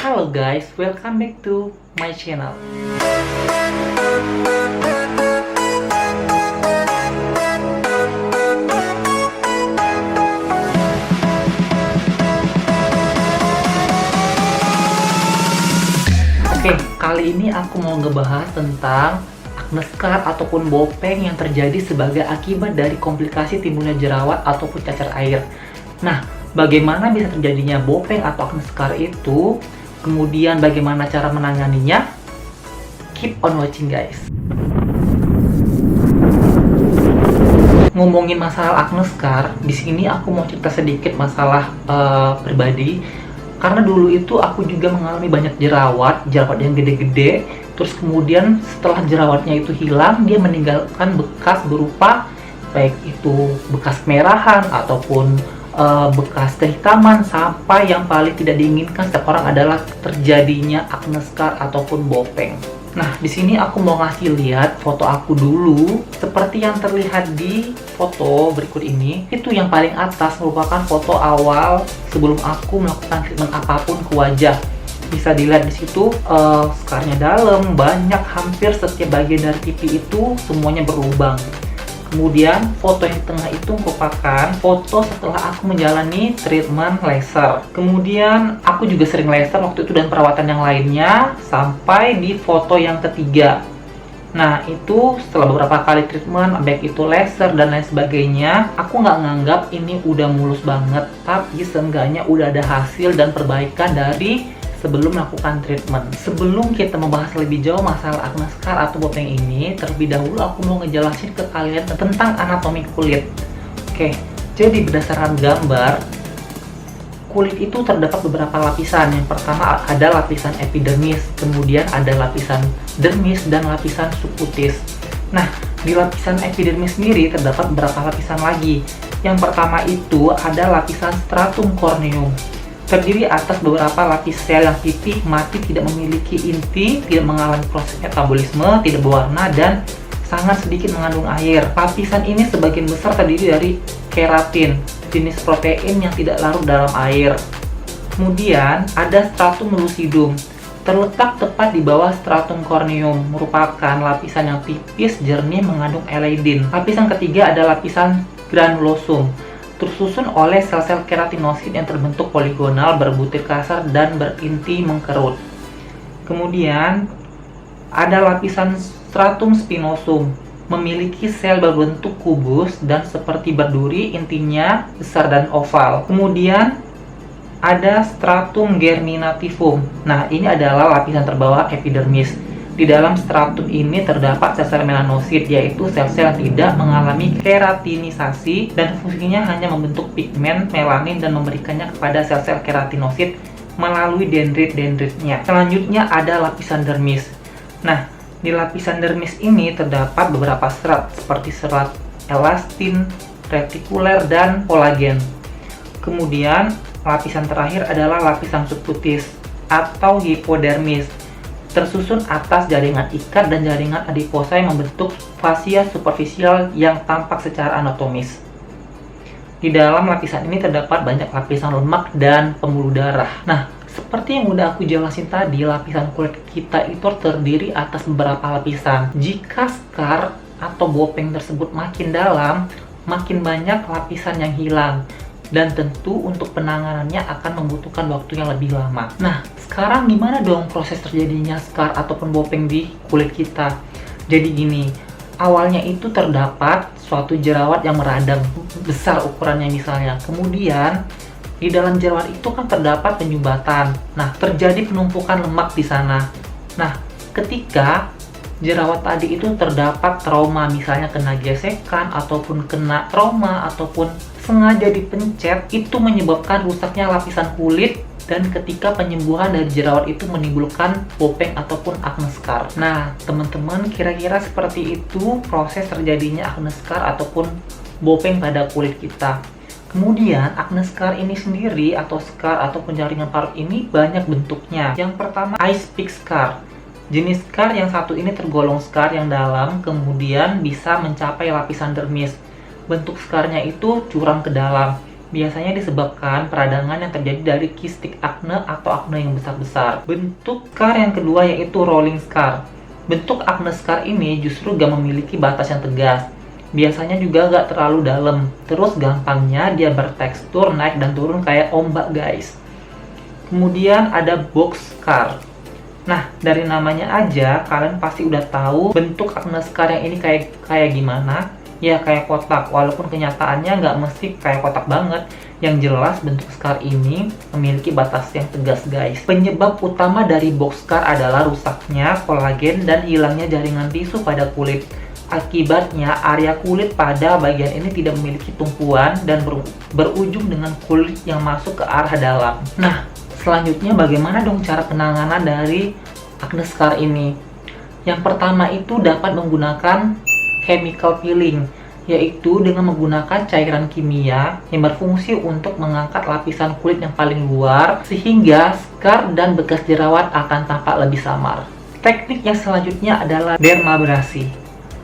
Halo guys, welcome back to my channel. Oke, kali ini aku mau ngebahas tentang acne scar ataupun bopeng yang terjadi sebagai akibat dari komplikasi timbulnya jerawat ataupun cacar air. Nah, bagaimana bisa terjadinya bopeng atau acne scar itu? Kemudian bagaimana cara menanganinya? Keep on watching guys. Ngomongin masalah acne scar, di sini aku mau cerita sedikit masalah pribadi. Karena dulu itu aku juga mengalami banyak jerawat yang gede-gede. Terus kemudian setelah jerawatnya itu hilang, dia meninggalkan bekas berupa baik itu bekas kemerahan ataupun bekas kehitaman, sampai yang paling tidak diinginkan setiap orang adalah terjadinya acne scar ataupun bopeng. Nah, di sini aku mau ngasih lihat foto aku dulu. Seperti yang terlihat di foto berikut ini, itu yang paling atas merupakan foto awal sebelum aku melakukan treatment apapun ke wajah. Bisa dilihat di situ scarnya dalam, banyak, hampir setiap bagian dari pipi itu semuanya berlubang. Kemudian foto yang tengah itu merupakan foto setelah aku menjalani treatment laser. Kemudian aku juga sering laser waktu itu dan perawatan yang lainnya sampai di foto yang ketiga. Nah, itu setelah beberapa kali treatment, baik itu laser dan lain sebagainya, aku nggak nganggap ini udah mulus banget, tapi seenggaknya udah ada hasil dan perbaikan dari sebelum melakukan treatment. Sebelum kita membahas lebih jauh masalah acne scar atau bopeng ini, terlebih dahulu aku mau ngejelasin ke kalian tentang anatomi kulit. Oke, jadi berdasarkan gambar, kulit itu terdapat beberapa lapisan. Yang pertama ada lapisan epidermis, kemudian ada lapisan dermis dan lapisan subkutis. Nah, di lapisan epidermis sendiri terdapat beberapa lapisan lagi. Yang pertama itu ada lapisan stratum corneum. Terdiri atas beberapa lapis sel yang pipih, mati, tidak memiliki inti, tidak mengalami proses metabolisme, tidak berwarna, dan sangat sedikit mengandung air. Lapisan ini sebagian besar terdiri dari keratin, jenis protein yang tidak larut dalam air. Kemudian ada stratum lucidum, terletak tepat di bawah stratum corneum, merupakan lapisan yang tipis, jernih, mengandung eledin. Lapisan ketiga ada lapisan granulosum, tersusun oleh sel-sel keratinosit yang terbentuk poligonal, berbutir kasar, dan berinti mengkerut. Kemudian ada lapisan stratum spinosum, memiliki sel berbentuk kubus dan seperti berduri, intinya besar dan oval. Kemudian ada stratum germinativum. Nah, ini adalah lapisan terbawah epidermis. Di dalam stratum ini terdapat sel-sel melanosit, yaitu sel-sel yang tidak mengalami keratinisasi dan fungsinya hanya membentuk pigmen melanin dan memberikannya kepada sel-sel keratinosit melalui dendrit-dendritnya. Selanjutnya ada lapisan dermis. Nah, di lapisan dermis ini terdapat beberapa serat seperti serat elastin, retikuler, dan kolagen. Kemudian lapisan terakhir adalah lapisan subkutis atau hipodermis, tersusun atas jaringan ikat dan jaringan adiposa yang membentuk fasia superficial yang tampak secara anatomis. Di dalam lapisan ini terdapat banyak lapisan lemak dan pembuluh darah. Nah, seperti yang udah aku jelasin tadi, lapisan kulit kita itu terdiri atas beberapa lapisan. Jika scar atau bopeng tersebut makin dalam, makin banyak lapisan yang hilang. Dan tentu untuk penanganannya akan membutuhkan waktu yang lebih lama. Nah, sekarang gimana dong proses terjadinya scar ataupun bopeng di kulit kita? Jadi gini, awalnya itu terdapat suatu jerawat yang meradang, besar ukurannya misalnya. Kemudian, di dalam jerawat itu kan terdapat penyumbatan. Nah, terjadi penumpukan lemak di sana. Nah, ketika jerawat tadi itu terdapat trauma, misalnya kena gesekan, ataupun kena trauma, ataupun sengaja dipencet, itu menyebabkan rusaknya lapisan kulit, dan ketika penyembuhan dari jerawat itu menimbulkan bopeng ataupun acne scar. Nah, teman-teman, kira-kira seperti itu proses terjadinya acne scar ataupun bopeng pada kulit kita. Kemudian, acne scar ini sendiri atau scar ataupun jaringan parut ini banyak bentuknya. Yang pertama, ice pick scar. Jenis scar yang satu ini tergolong scar yang dalam, kemudian bisa mencapai lapisan dermis. Bentuk scarnya itu curam ke dalam, biasanya disebabkan peradangan yang terjadi dari kistik akne atau akne yang besar-besar. Bentuk scar yang kedua yaitu rolling scar. Bentuk akne scar ini justru gak memiliki batas yang tegas. Biasanya juga gak terlalu dalam. Terus gampangnya dia bertekstur naik dan turun kayak ombak guys. Kemudian ada box scar. Nah, dari namanya aja kalian pasti udah tahu bentuk akne scar yang ini kayak gimana. Ya kayak kotak, walaupun kenyataannya nggak mesti kayak kotak banget. Yang jelas bentuk scar ini memiliki batas yang tegas guys. Penyebab utama dari box scar adalah rusaknya kolagen dan hilangnya jaringan tisu pada kulit. Akibatnya area kulit pada bagian ini tidak memiliki tumpuan dan berujung dengan kulit yang masuk ke arah dalam. Nah, selanjutnya bagaimana dong cara penanganan dari acne scar ini? Yang pertama itu dapat menggunakan chemical peeling, yaitu dengan menggunakan cairan kimia yang berfungsi untuk mengangkat lapisan kulit yang paling luar sehingga scar dan bekas jerawat akan tampak lebih samar. Teknik yang selanjutnya adalah dermabrasi.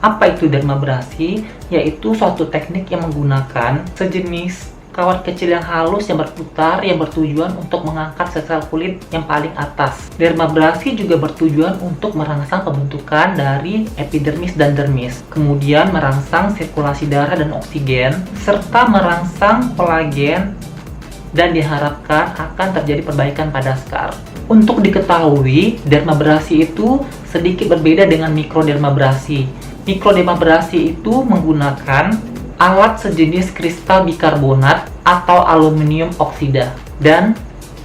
Apa itu dermabrasi? Yaitu suatu teknik yang menggunakan sejenis kawat kecil yang halus yang berputar yang bertujuan untuk mengangkat sel-sel kulit yang paling atas. Dermabrasi juga bertujuan untuk merangsang pembentukan dari epidermis dan dermis, kemudian merangsang sirkulasi darah dan oksigen, serta merangsang kolagen, dan diharapkan akan terjadi perbaikan pada scar. Untuk diketahui, dermabrasi itu sedikit berbeda dengan mikrodermabrasi. Mikrodermabrasi itu menggunakan alat sejenis kristal bikarbonat atau aluminium oksida, dan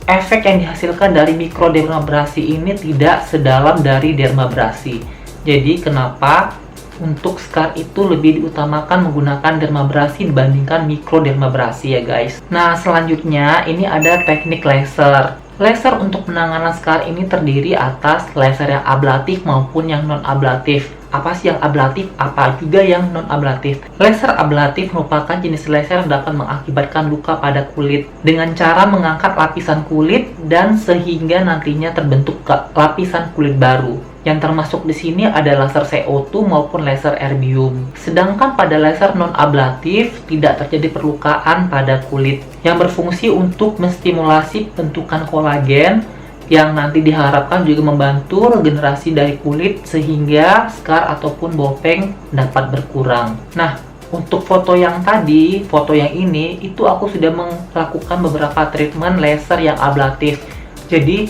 efek yang dihasilkan dari mikrodermabrasi ini tidak sedalam dari dermabrasi. Jadi kenapa untuk scar itu lebih diutamakan menggunakan dermabrasi dibandingkan mikrodermabrasi ya guys. Nah, selanjutnya ini ada teknik laser. Laser untuk penanganan scar ini terdiri atas laser yang ablatif maupun yang non-ablatif. Apa sih yang ablatif? Apa juga yang non-ablatif? Laser ablatif merupakan jenis laser yang dapat mengakibatkan luka pada kulit dengan cara mengangkat lapisan kulit dan sehingga nantinya terbentuk lapisan kulit baru. Yang termasuk di sini ada laser CO2 maupun laser erbium. Sedangkan pada laser non-ablatif tidak terjadi perlukaan pada kulit yang berfungsi untuk menstimulasi bentukan kolagen yang nanti diharapkan juga membantu regenerasi dari kulit sehingga scar ataupun bopeng dapat berkurang. Nah, untuk foto yang tadi, foto yang ini, itu aku sudah melakukan beberapa treatment laser yang ablatif. Jadi,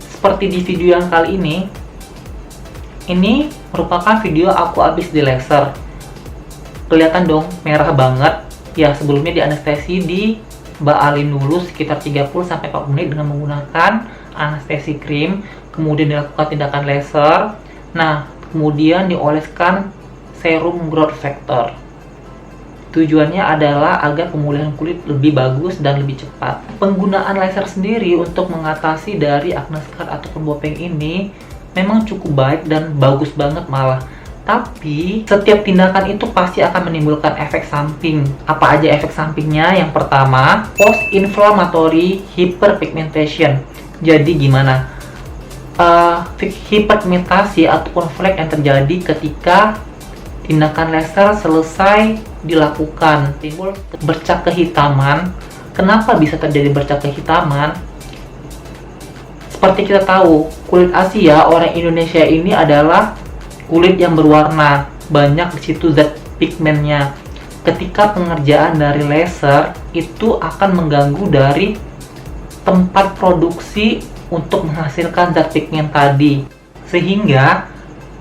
seperti di video yang kali ini merupakan video aku habis di laser. Kelihatan dong, merah banget. Ya, sebelumnya di anestesi di baalin dulu sekitar 30-40 menit dengan menggunakan anestesi krim, kemudian dilakukan tindakan laser. Nah, kemudian dioleskan serum growth factor. Tujuannya adalah agar pemulihan kulit lebih bagus dan lebih cepat. Penggunaan laser sendiri untuk mengatasi dari acne scar ataupun bopeng ini memang cukup baik dan bagus banget malah. Tapi setiap tindakan itu pasti akan menimbulkan efek samping. Apa aja efek sampingnya? Yang pertama, post-inflammatory hyperpigmentation. Jadi gimana? Hiperpigmentasi ataupun flek yang terjadi ketika tindakan laser selesai dilakukan, timbul bercak kehitaman. Kenapa bisa terjadi bercak kehitaman? Seperti kita tahu, kulit Asia orang Indonesia ini adalah kulit yang berwarna, banyak di situ zat pigmennya. Ketika pengerjaan dari laser itu akan mengganggu dari tempat produksi untuk menghasilkan zat pigmen tadi, sehingga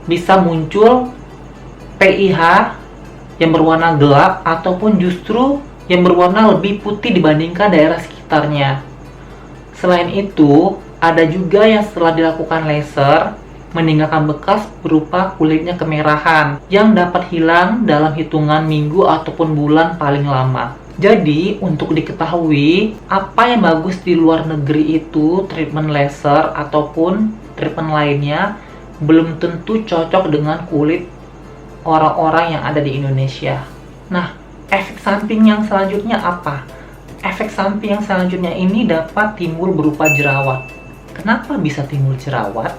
bisa muncul PIH yang berwarna gelap ataupun justru yang berwarna lebih putih dibandingkan daerah sekitarnya. Selain itu, ada juga yang setelah dilakukan laser meninggalkan bekas berupa kulitnya kemerahan yang dapat hilang dalam hitungan minggu ataupun bulan paling lama. Jadi, untuk diketahui apa yang bagus di luar negeri itu treatment laser ataupun treatment lainnya belum tentu cocok dengan kulit orang-orang yang ada di Indonesia. Nah, efek samping yang selanjutnya apa? Efek samping yang selanjutnya ini dapat timbul berupa jerawat. Kenapa bisa timbul jerawat?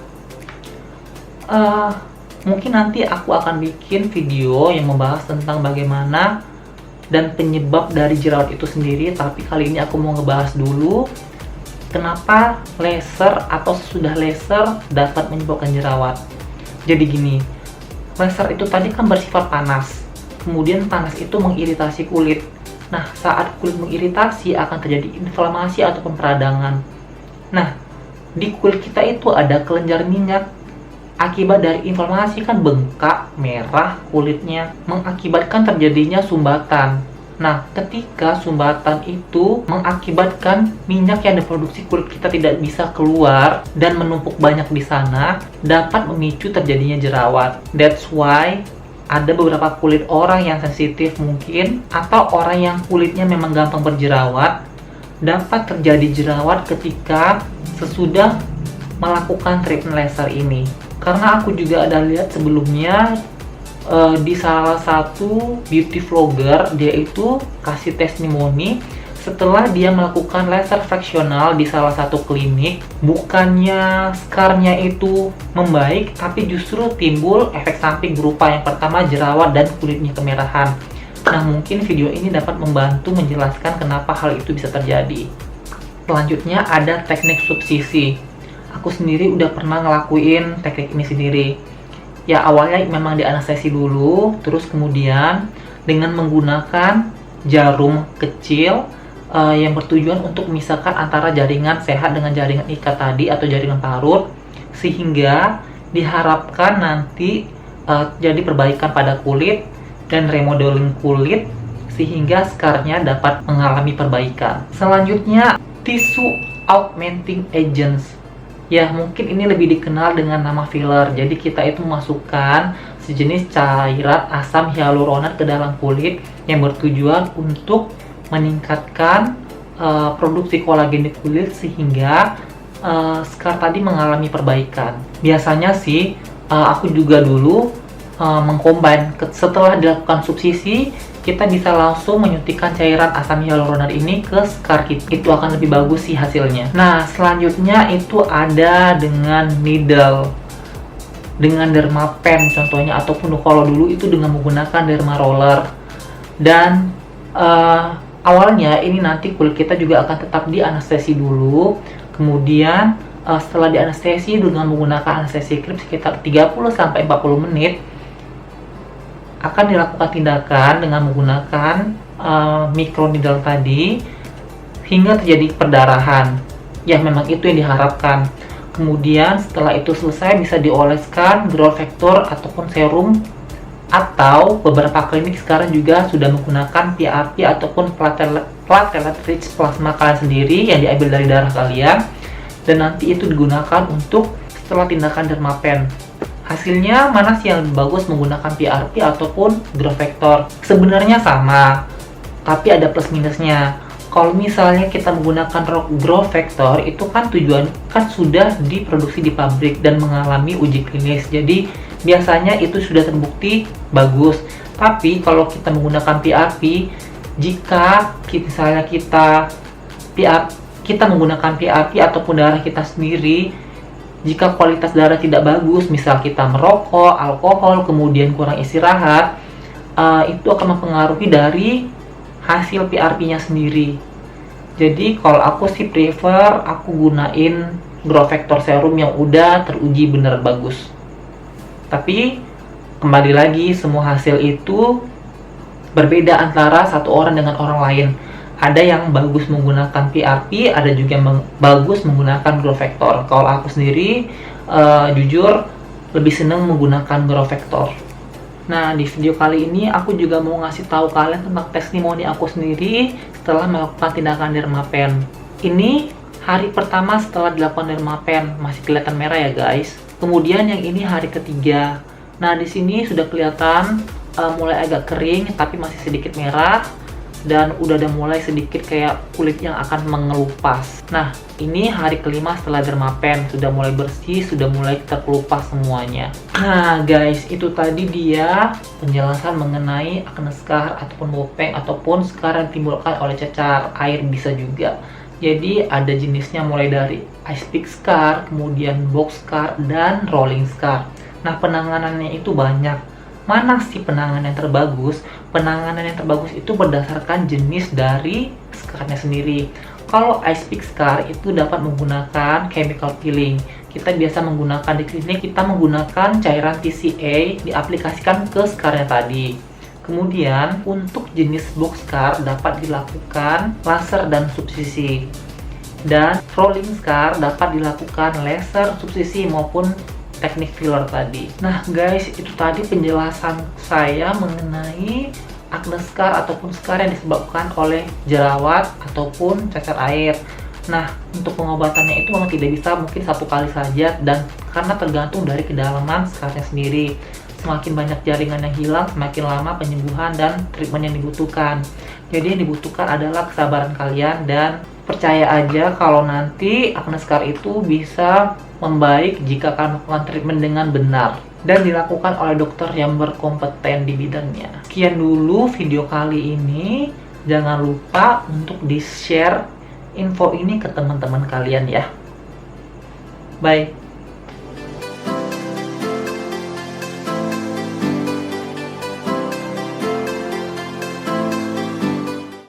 Mungkin nanti aku akan bikin video yang membahas tentang bagaimana dan penyebab dari jerawat itu sendiri. Tapi kali ini aku mau ngebahas dulu kenapa laser atau sesudah laser dapat menyebabkan jerawat. Jadi gini, laser itu tadi kan bersifat panas, kemudian panas itu mengiritasi kulit. Nah, saat kulit mengiritasi akan terjadi inflamasi ataupun peradangan. Nah, di kulit kita itu ada kelenjar minyak. Akibat dari inflamasi kan bengkak, merah kulitnya, mengakibatkan terjadinya sumbatan. Nah, ketika sumbatan itu mengakibatkan minyak yang diproduksi kulit kita tidak bisa keluar dan menumpuk banyak di sana, dapat memicu terjadinya jerawat. That's why ada beberapa kulit orang yang sensitif mungkin, atau orang yang kulitnya memang gampang berjerawat, dapat terjadi jerawat ketika sesudah melakukan treatment laser ini. Karena aku juga ada lihat sebelumnya di salah satu beauty vlogger, dia itu kasih testimoni setelah dia melakukan laser fraksional di salah satu klinik, bukannya scarnya itu membaik, tapi justru timbul efek samping berupa yang pertama jerawat dan kulitnya kemerahan. Nah, mungkin video ini dapat membantu menjelaskan kenapa hal itu bisa terjadi. Selanjutnya ada teknik subsisi. Aku sendiri udah pernah ngelakuin teknik ini sendiri. Ya, awalnya memang di anestesi dulu, terus kemudian dengan menggunakan jarum kecil yang bertujuan untuk memisahkan antara jaringan sehat dengan jaringan ikat tadi atau jaringan parut, sehingga diharapkan nanti jadi perbaikan pada kulit dan remodeling kulit sehingga scarnya dapat mengalami perbaikan. Selanjutnya, tissue augmenting agents. Ya, mungkin ini lebih dikenal dengan nama filler. Jadi kita itu memasukkan sejenis cairan asam hyaluronat ke dalam kulit yang bertujuan untuk meningkatkan produksi kolagen di kulit sehingga scar tadi mengalami perbaikan. Biasanya sih aku juga dulu mengcombine setelah dilakukan subsisi, kita bisa langsung menyuntikkan cairan asam hyaluronat ini ke scar kita. Itu akan lebih bagus sih hasilnya. Nah, selanjutnya itu ada dengan needle, dengan dermapen contohnya, ataupun kalau dulu itu dengan menggunakan derma roller. Dan awalnya ini nanti kulit kita juga akan tetap di anestesi dulu. Kemudian setelah di anestesi dengan menggunakan anestesi krim sekitar 30-40 menit, akan dilakukan tindakan dengan menggunakan microneedle tadi hingga terjadi perdarahan. Ya, memang itu yang diharapkan. Kemudian setelah itu selesai bisa dioleskan growth factor ataupun serum, atau beberapa klinik sekarang juga sudah menggunakan PRP ataupun platelet rich plasma kalian sendiri yang diambil dari darah kalian, dan nanti itu digunakan untuk setelah tindakan dermapen. Hasilnya mana sih yang lebih bagus, menggunakan PRP ataupun growth factor? Sebenarnya sama, tapi ada plus minusnya. Kalau misalnya kita menggunakan growth factor, itu kan tujuan kan sudah diproduksi di pabrik dan mengalami uji klinis. Jadi biasanya itu sudah terbukti bagus. Tapi kalau kita menggunakan PRP, jika misalnya kita menggunakan PRP ataupun darah kita sendiri, jika kualitas darah tidak bagus, misal kita merokok, alkohol, kemudian kurang istirahat, itu akan mempengaruhi dari hasil PRP-nya sendiri. Jadi kalau aku sih prefer aku gunain growth factor serum yang udah teruji bener bagus. Tapi kembali lagi, semua hasil itu berbeda antara satu orang dengan orang lain. Ada yang bagus menggunakan PRP, ada juga yang bagus menggunakan growth factor. Kalau aku sendiri, jujur lebih senang menggunakan growth factor. Nah, di video kali ini aku juga mau ngasih tahu kalian tentang testimoni aku sendiri setelah melakukan tindakan dermapen. Ini hari pertama setelah dilakukan dermapen, masih kelihatan merah ya guys. Kemudian yang ini hari ketiga. Nah, di sini sudah kelihatan mulai agak kering tapi masih sedikit merah, dan udah ada mulai sedikit kayak kulit yang akan mengelupas. Nah, ini hari kelima setelah dermapen, sudah mulai bersih, sudah mulai terkelupas semuanya. Nah guys, itu tadi dia penjelasan mengenai acne scar ataupun bopeng ataupun scar yang ditimbulkan oleh cecar air bisa juga. Jadi ada jenisnya mulai dari ice pick scar, kemudian box scar, dan rolling scar. Nah, penanganannya itu banyak. Mana sih penanganan yang terbagus? Penanganan yang terbagus itu berdasarkan jenis dari scarnya sendiri. Kalau ice pick scar itu dapat menggunakan chemical peeling. Kita biasa menggunakan di klinik, kita menggunakan cairan TCA diaplikasikan ke scarnya tadi. Kemudian untuk jenis box scar dapat dilakukan laser dan subsisi. Dan rolling scar dapat dilakukan laser, subsisi maupun teknik filler tadi. Nah guys, itu tadi penjelasan saya mengenai acne scar ataupun scar yang disebabkan oleh jerawat ataupun cacar air. Nah, untuk pengobatannya itu memang tidak bisa mungkin satu kali saja, dan karena tergantung dari kedalaman scarnya sendiri. Semakin banyak jaringan yang hilang, semakin lama penyembuhan dan treatment yang dibutuhkan. Jadi yang dibutuhkan adalah kesabaran kalian, dan percaya aja kalau nanti acne scar itu bisa membaik jika kalian melakukan treatment dengan benar dan dilakukan oleh dokter yang berkompeten di bidangnya. Sekian dulu video kali ini. Jangan lupa untuk di-share info ini ke teman-teman kalian ya. Bye.